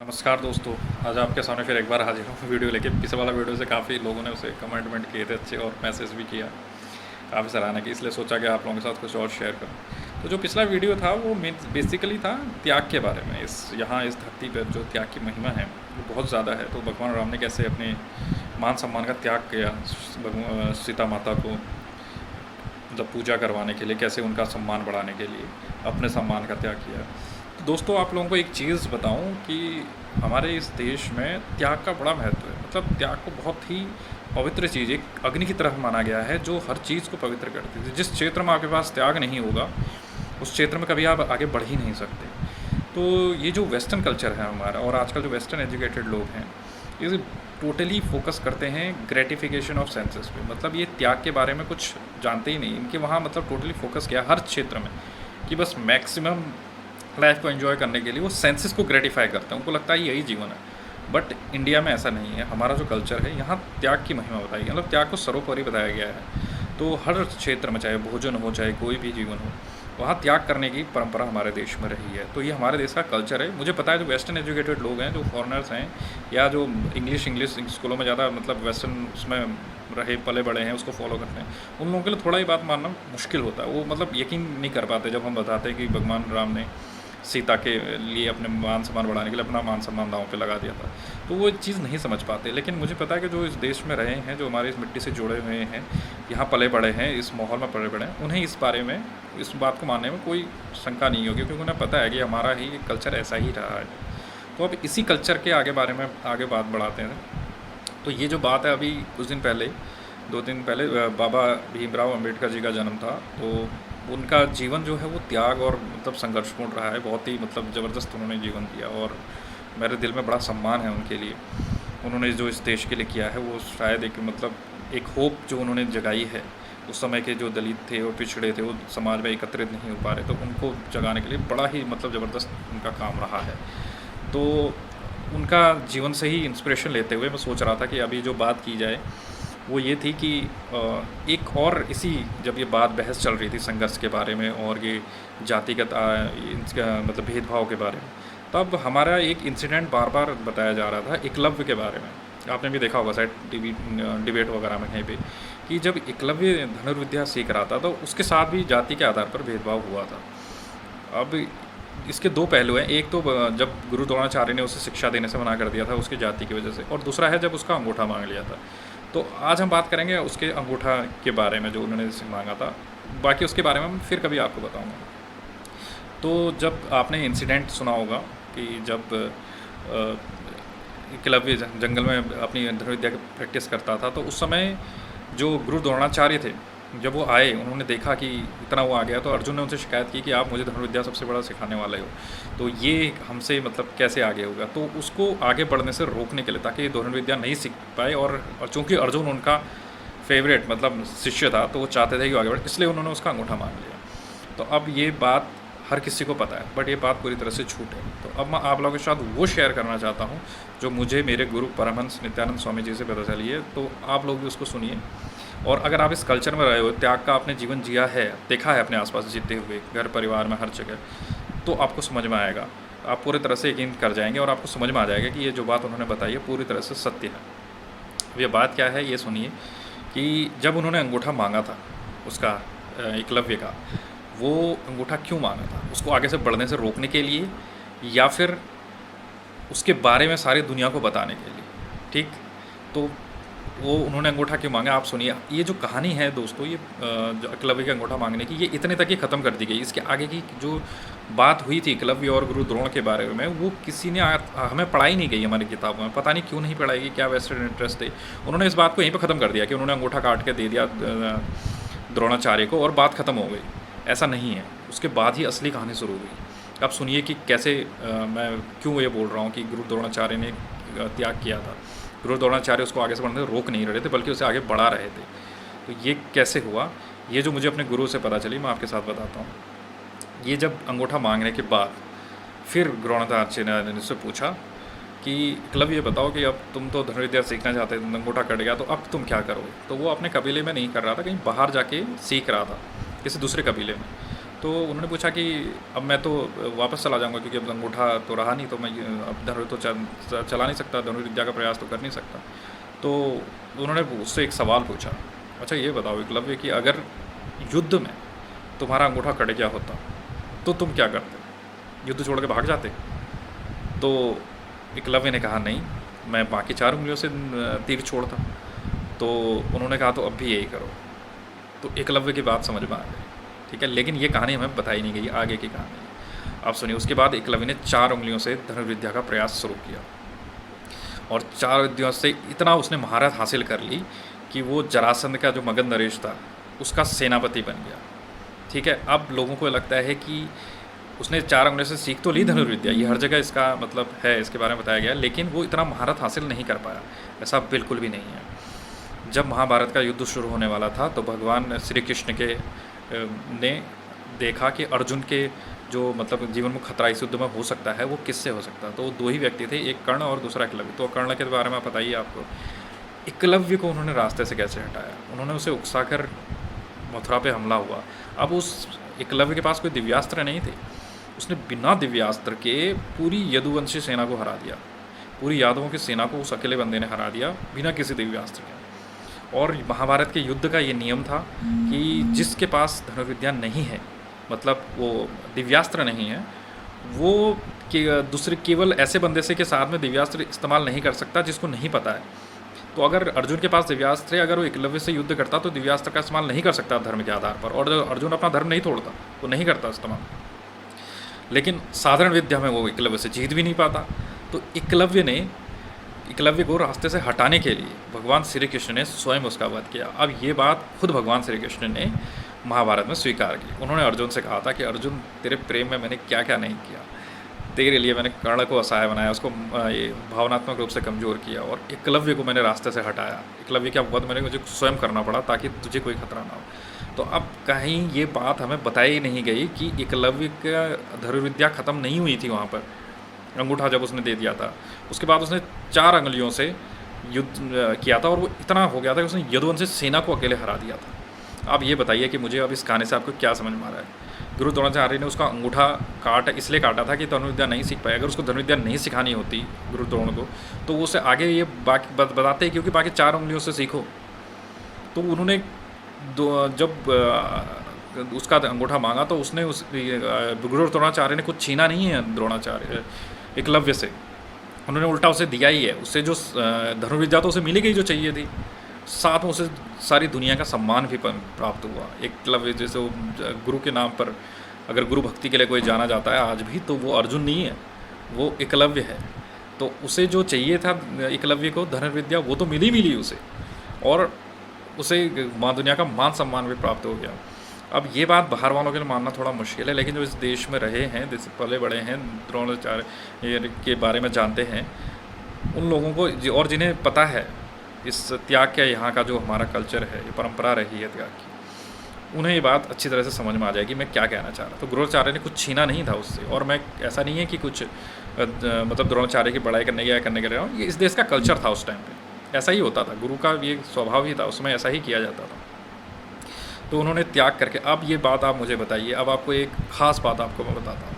नमस्कार दोस्तों। आज आपके सामने फिर एक बार हाजिर हूँ वीडियो लेके। पिछले वाला वीडियो से काफ़ी लोगों ने उसे कमेंट किए थे अच्छे, और मैसेज भी किया, काफ़ी सराहना की, इसलिए सोचा कि आप लोगों के साथ कुछ और शेयर करूँ। तो जो पिछला वीडियो था वो बेसिकली था त्याग के बारे में। इस धरती पर जो त्याग की महिमा है वो बहुत ज़्यादा है। तो भगवान राम ने कैसे अपने मान सम्मान का त्याग किया, सीता माता को जब पूजा करवाने के लिए, कैसे उनका सम्मान बढ़ाने के लिए अपने सम्मान का त्याग किया। तो दोस्तों, आप लोगों को एक चीज़ बताऊं कि हमारे इस देश में त्याग का बड़ा महत्व है। मतलब त्याग को बहुत ही पवित्र चीज़, एक अग्नि की तरह माना गया है जो हर चीज़ को पवित्र करती है। जिस क्षेत्र में आपके पास त्याग नहीं होगा उस क्षेत्र में कभी आप आगे बढ़ ही नहीं सकते। तो ये जो वेस्टर्न कल्चर है हमारा, और आजकल जो वेस्टर्न एजुकेटेड लोग हैं, ये टोटली फोकस करते हैं ग्रेटिफिकेशन ऑफ सेंसेस पे। मतलब ये त्याग के बारे में कुछ जानते ही नहीं। इनके वहाँ मतलब टोटली फोकस किया हर क्षेत्र में कि बस मैक्सिमम लाइफ को एंजॉय करने के लिए वो सेंसेस को ग्रेटिफाई करते हैं। उनको लगता है यही जीवन है। बट इंडिया में ऐसा नहीं है। हमारा जो कल्चर है, यहाँ त्याग की महिमा बताई, मतलब त्याग को सर्वोपरि बताया गया है। तो हर क्षेत्र में, चाहे भोजन हो, चाहे कोई भी जीवन हो, वहाँ त्याग करने की परंपरा हमारे देश में रही है। तो ये हमारे देश का कल्चर है। मुझे पता है जो वेस्टर्न एजुकेटेड लोग हैं, जो फॉरेनर्स हैं, या जो इंग्लिश स्कूलों में ज़्यादा मतलब वेस्टर्न उसमें रहे पले बड़े हैं, उसको फॉलो करते हैं, उन लोगों के लिए थोड़ा ही बात मानना मुश्किल होता है। वो मतलब यकीन नहीं कर पाते जब हम बताते हैं कि भगवान राम ने सीता के लिए अपने मान सम्मान बढ़ाने के लिए अपना मान सम्मान दांव पे लगा दिया था। तो वो चीज़ नहीं समझ पाते। लेकिन मुझे पता है कि जो इस देश में रहे हैं, जो हमारे इस मिट्टी से जुड़े हुए हैं, यहाँ पले बड़े हैं, इस माहौल में पले बड़े हैं, उन्हें इस बारे में, इस बात को मानने में कोई शंका नहीं होगी, क्योंकि उन्हें पता है कि हमारा ही कल्चर ऐसा ही रहा है। तो अब इसी कल्चर के बारे में आगे बात बढ़ाते हैं। तो ये जो बात है, अभी कुछ दिन पहले, 2 दिन पहले बाबा भीमराव अम्बेडकर जी का जन्म था। तो उनका जीवन जो है वो त्याग और मतलब संघर्षपूर्ण रहा है। बहुत ही मतलब ज़बरदस्त उन्होंने जीवन दिया, और मेरे दिल में बड़ा सम्मान है उनके लिए। उन्होंने जो इस देश के लिए किया है वो शायद एक होप जो उन्होंने जगाई है। उस समय के जो दलित थे और पिछड़े थे, वो समाज में एकत्रित नहीं हो पा रहे, तो उनको जगाने के लिए बड़ा ही मतलब ज़बरदस्त उनका काम रहा है। तो उनका जीवन से ही इंस्पिरेशन लेते हुए मैं सोच रहा था कि अभी जो बात की जाए वो ये थी कि एक और इसी, जब ये बात बहस चल रही थी संघर्ष के बारे में और ये जातिगत मतलब भेदभाव के बारे में, तब हमारा एक इंसिडेंट बार बार बताया जा रहा था एकलव्य के बारे में। आपने भी देखा होगा शायद टीवी डिबेट वगैरह में कहीं पे, कि जब एकलव्य धनुर्विद्या सीख रहा था तो उसके साथ भी जाति के आधार पर भेदभाव हुआ था। अब इसके दो पहलू हैं। एक तो जब गुरु द्रोणाचार्य ने उसे शिक्षा देने से मना कर दिया था उसकी जाति की वजह से, और दूसरा है जब उसका अंगूठा मांग लिया था। तो आज हम बात करेंगे उसके अंगूठा के बारे में जो उन्होंने मांगा था। बाकी उसके बारे में मैं फिर कभी आपको बताऊंगा। तो जब आपने इंसिडेंट सुना होगा कि जब एकलव्य जंगल में अपनी धनुर्विद्या की प्रैक्टिस करता था, तो उस समय जो गुरु द्रोणाचार्य थे, जब वो आए, उन्होंने देखा कि इतना वो आ गया, तो अर्जुन ने उनसे शिकायत की कि आप मुझे धनुर्विद्या सबसे बड़ा सिखाने वाले हो, तो ये हमसे मतलब कैसे आगे होगा। तो उसको आगे बढ़ने से रोकने के लिए, ताकि धनुर्विद्या नहीं सीख पाए, और चूँकि अर्जुन उनका फेवरेट मतलब शिष्य था, तो वो चाहते थे कि आगे बढ़े, इसलिए उन्होंने उसका अंगूठा मांग लिया। तो अब ये बात हर किसी को पता है, बट ये बात पूरी तरह से झूठ है। तो अब मैं आप लोगों के साथ वो शेयर करना चाहता हूँ जो मुझे मेरे गुरु परमहंस नित्यानंद स्वामी जी से पता चली है। तो आप लोग भी उसको सुनिए, और अगर आप इस कल्चर में रहे हो, त्याग का आपने जीवन जिया है, देखा है अपने आसपास जीते हुए, घर परिवार में हर जगह, तो आपको समझ में आएगा। आप पूरी तरह से यकीन कर जाएंगे और आपको समझ में आ जाएगा कि ये जो बात उन्होंने बताई है पूरी तरह से सत्य है। अब ये बात क्या है, ये सुनिए कि जब उन्होंने अंगूठा मांगा था उसका, एकलव्य का, वो अंगूठा क्यों मांगा था? उसको आगे से बढ़ने से रोकने के लिए, या फिर उसके बारे में सारी दुनिया को बताने के लिए? ठीक, तो वो उन्होंने अंगूठा क्यों मांगा, आप सुनिए। ये जो कहानी है दोस्तों, ये जो एकलव्य के अंगूठा मांगने की, ये इतने तक ही ख़त्म कर दी गई। इसके आगे की जो बात हुई थी एकलव्य और गुरु द्रोण के बारे में, वो किसी ने हमें पढ़ाई नहीं गई हमारी किताबों में। पता नहीं क्यों नहीं पढ़ाई गई, क्या वेस्टेड इंटरेस्ट थे। उन्होंने इस बात को यहीं पर ख़त्म कर दिया कि उन्होंने अंगूठा काट के दे दिया द्रोणाचार्य को, और बात ख़त्म हो गई। ऐसा नहीं है। उसके बाद ही असली कहानी शुरू हुई। अब सुनिए कि कैसे मैं क्यों ये बोल रहा हूँ कि गुरु द्रोणाचार्य ने त्याग किया था। गुरु द्रोणाचार्य उसको आगे से बढ़ने से रोक नहीं रहे थे, बल्कि उसे आगे बढ़ा रहे थे। तो ये कैसे हुआ, ये जो मुझे अपने गुरु से पता चली, मैं आपके साथ बताता हूँ। ये जब अंगूठा मांगने के बाद फिर द्रोणाचार्य ने उससे पूछा कि एकलव्य, ये बताओ कि अब तुम तो धनुर्विद्या सीखना चाहते थे, अंगूठा कट गया, तो अब तुम क्या करोगे? तो वो अपने कबीले में नहीं कर रहा था, कहीं बाहर जाके सीख रहा था, किसी दूसरे कबीले में। तो उन्होंने पूछा कि अब मैं तो वापस चला जाऊंगा क्योंकि अब अंगूठा तो रहा नहीं, तो मैं अब धनुर्विद्या तो चला नहीं सकता, धनुर्विद्या का प्रयास तो कर नहीं सकता। तो उन्होंने उससे एक सवाल पूछा, अच्छा ये बताओ एकलव्य कि अगर युद्ध में तुम्हारा अंगूठा कट गया होता तो तुम क्या करते, युद्ध छोड़ के भाग जाते? तो एकलव्य ने कहा नहीं, मैं बाकी 4 उंगलियों से तीर छोड़ता। तो उन्होंने कहा तो अब भी यही करो। तो एकलव्य की बात समझ में आ गई, ठीक है। लेकिन ये कहानी हमें बताई नहीं गई, आगे की कहानी आप सुनिए। उसके बाद एकलव्य ने 4 उंगलियों से धनुर्विद्या का प्रयास शुरू किया और 4 विद्याओं से इतना उसने महारत हासिल कर ली कि वो जरासंध का जो मगध नरेश था उसका सेनापति बन गया, ठीक है। अब लोगों को लगता है कि उसने 4 उंगलियों से सीख तो ली धनुर्विद्या, ये हर जगह इसका मतलब है, इसके बारे में बताया गया, लेकिन वो इतना महारत हासिल नहीं कर पाया। ऐसा बिल्कुल भी नहीं है। जब महाभारत का युद्ध शुरू होने वाला था तो भगवान श्री कृष्ण के ने देखा कि अर्जुन के जो मतलब जीवन में खतरा इस युद्ध में हो सकता है वो किससे हो सकता है। तो वो 2 ही व्यक्ति थे, एक कर्ण और दूसरा एकलव्य। तो कर्ण के बारे में बताइए आपको, एकलव्य को उन्होंने रास्ते से कैसे हटाया? उन्होंने उसे उकसाकर मथुरा पे हमला हुआ। अब उस एकलव्य के पास कोई दिव्यास्त्र नहीं थे, उसने बिना दिव्यास्त्र के पूरी यदुवंशी सेना को हरा दिया, पूरी यादवों की सेना को उस अकेले बंदे ने हरा दिया बिना किसी दिव्यास्त्र के। और महाभारत के युद्ध का ये नियम था कि जिसके पास धनुर्विद्या नहीं है, मतलब वो दिव्यास्त्र नहीं है, वो दूसरे केवल ऐसे बंदे से के साथ में दिव्यास्त्र इस्तेमाल नहीं कर सकता जिसको नहीं पता है। तो अगर अर्जुन के पास दिव्यास्त्र है, अगर वो एकलव्य से युद्ध करता तो दिव्यास्त्र का इस्तेमाल नहीं कर सकता धर्म के आधार पर, और अर्जुन अपना धर्म नहीं तोड़ता, वो नहीं करता इस्तेमाल। लेकिन साधारण विद्या में वो एकलव्य से जीत भी नहीं पाता। तो एकलव्य को रास्ते से हटाने के लिए भगवान श्री कृष्ण ने स्वयं उसका वध किया। अब ये बात खुद भगवान श्री कृष्ण ने महाभारत में स्वीकार की। उन्होंने अर्जुन से कहा था कि अर्जुन, तेरे प्रेम में मैंने क्या क्या नहीं किया, तेरे लिए मैंने कर्ण को असहाय बनाया, उसको भावनात्मक रूप से कमज़ोर किया, और एकलव्य को मैंने रास्ते से हटाया। एकलव्य का वध मुझे स्वयं करना पड़ा ताकि तुझे कोई खतरा ना हो। तो अब कहीं ये बात हमें बताई नहीं गई कि एकलव्य का धनुर्विद्या ख़त्म नहीं हुई थी वहाँ पर, अंगूठा जब उसने दे दिया था उसके बाद उसने 4 अंगुलियों से युद्ध किया था और वो इतना हो गया था कि उसने यदुवंशी सेना को अकेले हरा दिया था। आप ये बताइए कि मुझे अब इस कहानी से आपको क्या समझ में आ रहा है? गुरु द्रोणाचार्य ने उसका अंगूठा इसलिए काटा था कि धनुर्विद्या नहीं सीख पाए। अगर उसको धनुर्विद्या नहीं सिखानी होती गुरु द्रोण को, तो वो उसे आगे ये बाकी बताते क्योंकि बाकी 4 उंगलियों से सीखो। तो उन्होंने जब उसका अंगूठा मांगा तो उसने गुरु द्रोणाचार्य ने कुछ छीना नहीं है द्रोणाचार्य एकलव्य से, उन्होंने उल्टा उसे दिया ही है। उससे जो धनुर्विद्या तो उसे मिली गई जो चाहिए थी, साथ में उसे सारी दुनिया का सम्मान भी प्राप्त हुआ। एकलव्य जैसे वो गुरु के नाम पर अगर गुरु भक्ति के लिए कोई जाना जाता है आज भी, तो वो अर्जुन नहीं है, वो एकलव्य है। तो उसे जो चाहिए था एकलव्य को धनुर्विद्या, वो तो मिली उसे, और उसे दुनिया का मान सम्मान भी प्राप्त हो गया। अब ये बात बाहर वालों के लिए मानना थोड़ा मुश्किल है, लेकिन जो इस देश में रहे हैं, जैसे पले बड़े हैं, द्रोणाचार्य के बारे में जानते हैं, उन लोगों को और जिन्हें पता है इस त्याग का, यहाँ का जो हमारा कल्चर है, ये परंपरा रही है त्याग की, उन्हें ये बात अच्छी तरह से समझ में आ जाएगी मैं क्या कहना चाह रहा। तो द्रोणाचार्य ने कुछ छीना नहीं था उससे, और मैं ऐसा नहीं है कि कुछ मतलब द्रोणाचार्य की बड़ाई करने के रहा हूँ, ये इस देश का कल्चर था उस टाइम पर, ऐसा ही होता था, गुरु का ये स्वभाव ही था, उसमें ऐसा ही किया जाता था। तो उन्होंने त्याग करके, अब ये बात आप मुझे बताइए, अब आपको एक ख़ास बात आपको मैं बताता हूँ।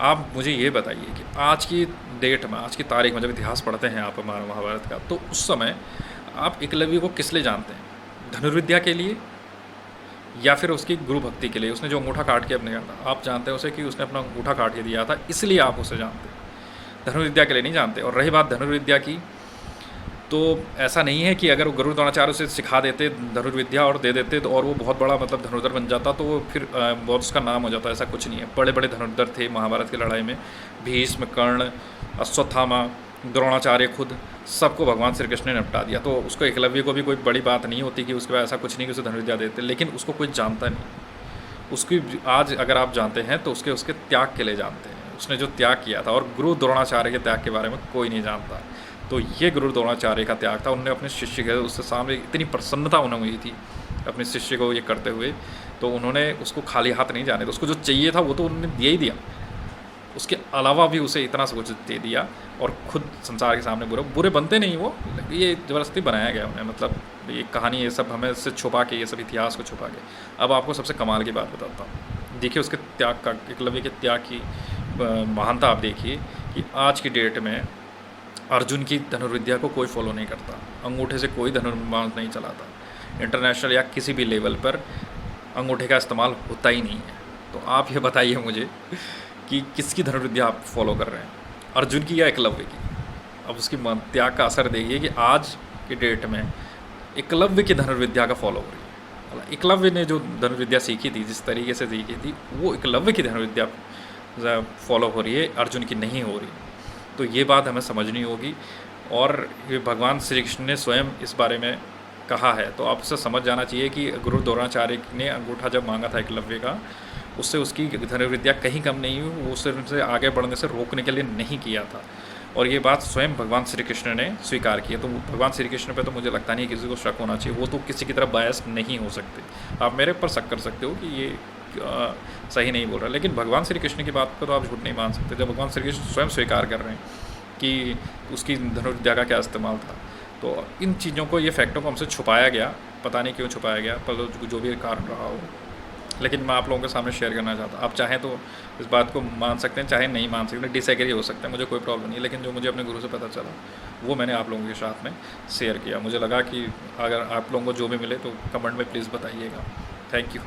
आप मुझे ये बताइए कि आज की डेट में, आज की तारीख में जब इतिहास पढ़ते हैं आप हमारा महाभारत का, तो उस समय आप एकलव्य को किस लिए जानते हैं? धनुर्विद्या के लिए या फिर उसकी गुरु भक्ति के लिए? उसने जो अंगूठा काट के अपने दिया था, आप जानते हैं उसे कि उसने अपना अंगूठा काट के दिया था, इसलिए आप उसे जानते हैं, धनुर्विद्या के लिए नहीं जानते। और रही बात धनुर्विद्या की, तो ऐसा नहीं है कि अगर गुरु द्रोणाचार्य उसे सिखा देते धनुर्विद्या और दे देते तो और वो बहुत बड़ा मतलब धनुर्धर बन जाता, तो वो फिर बहुत उसका नाम हो जाता, ऐसा कुछ नहीं है। बड़े बड़े धनुर्धर थे महाभारत की लड़ाई में, भीष्म, कर्ण, अश्वत्थामा, द्रोणाचार्य, खुद सबको भगवान श्री कृष्ण ने निपटा दिया। तो उसको एकलव्य को भी कोई बड़ी बात नहीं होती कि उसके बाद ऐसा कुछ नहीं कि उसे धनुर्विद्या देते, लेकिन उसको कोई जानता नहीं। उसकी आज अगर आप जानते हैं तो उसके त्याग के लिए जानते हैं, उसने जो त्याग किया था, और गुरु द्रोणाचार्य के त्याग के बारे में कोई नहीं जानता। तो ये गुरु द्रोणाचार्य का त्याग था। उन्होंने अपने शिष्य के उससे सामने इतनी प्रसन्नता उन्हें हुई थी अपने शिष्य को ये करते हुए, तो उन्होंने उसको खाली हाथ नहीं जाने, तो उसको जो चाहिए था वो तो उन्होंने दिया ही दिया, उसके अलावा भी उसे इतना सब कुछ दे दिया। और खुद संसार के सामने बुरे बनते नहीं वो, ये ज़बरदस्ती बनाया गया उन्हें, मतलब ये कहानी, ये सब हमें इससे छुपा के, ये सब इतिहास को छुपा के। अब आपको सबसे कमाल की बात बताता हूँ, देखिए उसके त्याग का, एकलव्य के त्याग की महानता आप देखिए कि आज की डेट में अर्जुन की धनुर्विद्या को कोई फॉलो नहीं करता, अंगूठे से कोई धनुर्बाण नहीं चलाता, इंटरनेशनल या किसी भी लेवल पर अंगूठे का इस्तेमाल होता ही नहीं है। तो आप ये बताइए मुझे कि किसकी धनुर्विद्या आप फॉलो कर रहे हैं, अर्जुन की या एकलव्य की? अब उसकी त्याग का असर देखिए कि आज की डेट में एकलव्य की धनुर्विद्या का फॉलो हो रही है। एकलव्य ने जो धनुर्विद्या सीखी थी, जिस तरीके से सीखी थी, वो एकलव्य की धनुर्विद्या फॉलो हो रही है, अर्जुन की नहीं हो रही। तो ये बात हमें समझनी होगी और ये भगवान श्री कृष्ण ने स्वयं इस बारे में कहा है। तो आप उसे समझ जाना चाहिए कि गुरु द्रोणाचार्य ने अंगूठा जब मांगा था एकलव्य का, उससे उसकी धनुर्विद्या कहीं कम नहीं हुई, वो उसे उनसे आगे बढ़ने से रोकने के लिए नहीं किया था। और ये बात स्वयं भगवान श्री कृष्ण ने स्वीकार की है। तो भगवान श्री कृष्ण पे तो मुझे लगता नहीं किसी को शक होना चाहिए, वो तो किसी की तरफ बायस नहीं हो सकते। आप मेरे ऊपर शक कर सकते हो कि ये सही नहीं बोल रहा, लेकिन भगवान श्री कृष्ण की बात पर तो आप झूठ नहीं मान सकते जब भगवान श्री कृष्ण स्वयं स्वीकार कर रहे हैं कि उसकी धनुर्विद्या का क्या इस्तेमाल था। तो इन चीज़ों को, ये फैक्टों को हमसे छुपाया गया, पता नहीं क्यों छुपाया गया, पर जो भी कारण रहा हो, लेकिन मैं आप लोगों के सामने शेयर करना चाहता हूँ। आप चाहें तो इस बात को मान सकते हैं, चाहे नहीं मान सकते, डिसएग्री हो सकते हैं, मुझे कोई प्रॉब्लम नहीं है, लेकिन जो मुझे अपने गुरु से पता चला वो मैंने आप लोगों के साथ में शेयर किया। मुझे लगा कि अगर आप लोगों को जो भी मिले तो कमेंट में प्लीज़ बताइएगा। Thank you.